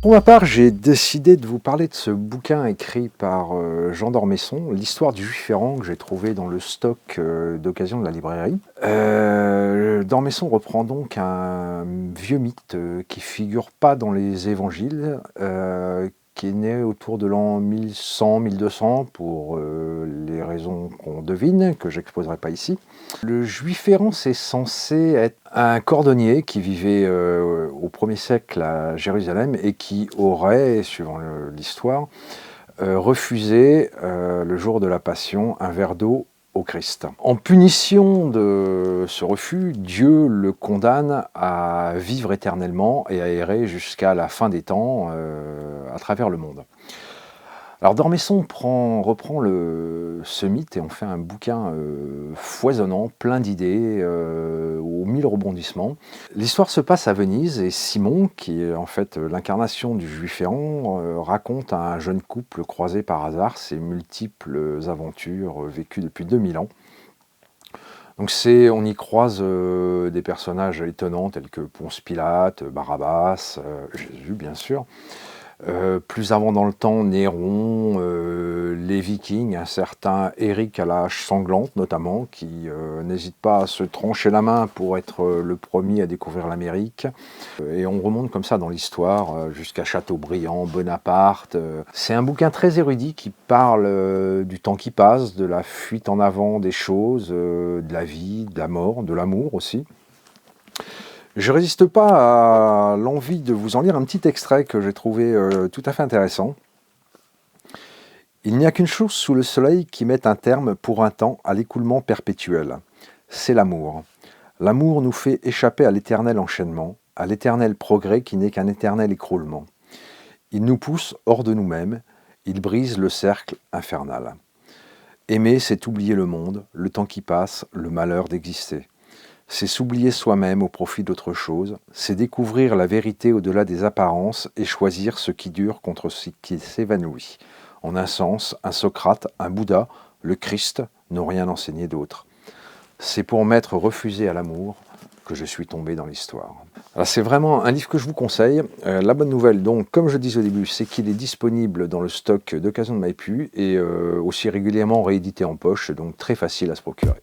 Pour ma part, j'ai décidé de vous parler de ce bouquin écrit par Jean d'Ormesson, l'histoire du juif errant, que j'ai trouvé dans le stock d'occasion de la librairie. D'Ormesson reprend donc un vieux mythe qui figure pas dans les évangiles, qui est né autour de l'an 1100-1200 pour les raisons qu'on devine, que j'exposerai pas ici. Le juif errant, c'est censé être un cordonnier qui vivait au 1er siècle à Jérusalem et qui aurait, suivant l'histoire, refusé le jour de la Passion un verre d'eau au Christ. En punition de ce refus, Dieu le condamne à vivre éternellement et à errer jusqu'à la fin des temps à travers le monde. Alors d'Ormesson reprend ce mythe et on fait un bouquin foisonnant, plein d'idées, aux 1000 rebondissements. L'histoire se passe à Venise et Simon, qui est en fait l'incarnation du juif errant, raconte à un jeune couple croisé par hasard ses multiples aventures vécues depuis 2000 ans. Donc on y croise des personnages étonnants tels que Ponce Pilate, Barabbas, Jésus bien sûr. Plus avant dans le temps, Néron, les Vikings, un certain Éric à la hache sanglante notamment, qui n'hésite pas à se trancher la main pour être le premier à découvrir l'Amérique. Et on remonte comme ça dans l'histoire jusqu'à Chateaubriand, Bonaparte. C'est un bouquin très érudit qui parle du temps qui passe, de la fuite en avant des choses, de la vie, de la mort, de l'amour aussi. Je ne résiste pas à l'envie de vous en lire un petit extrait que j'ai trouvé tout à fait intéressant. Il n'y a qu'une chose sous le soleil qui mette un terme pour un temps à l'écoulement perpétuel. C'est l'amour. L'amour nous fait échapper à l'éternel enchaînement, à l'éternel progrès qui n'est qu'un éternel écroulement. Il nous pousse hors de nous-mêmes, il brise le cercle infernal. Aimer, c'est oublier le monde, le temps qui passe, le malheur d'exister. C'est s'oublier soi-même au profit d'autre chose, c'est découvrir la vérité au-delà des apparences et choisir ce qui dure contre ce qui s'évanouit. En un sens, un Socrate, un Bouddha, le Christ n'ont rien enseigné d'autre. C'est pour m'être refusé à l'amour que je suis tombé dans l'histoire. C'est vraiment un livre que je vous conseille. La bonne nouvelle, donc, comme je disais au début, c'est qu'il est disponible dans le stock d'occasion de Maipu et aussi régulièrement réédité en poche, donc très facile à se procurer.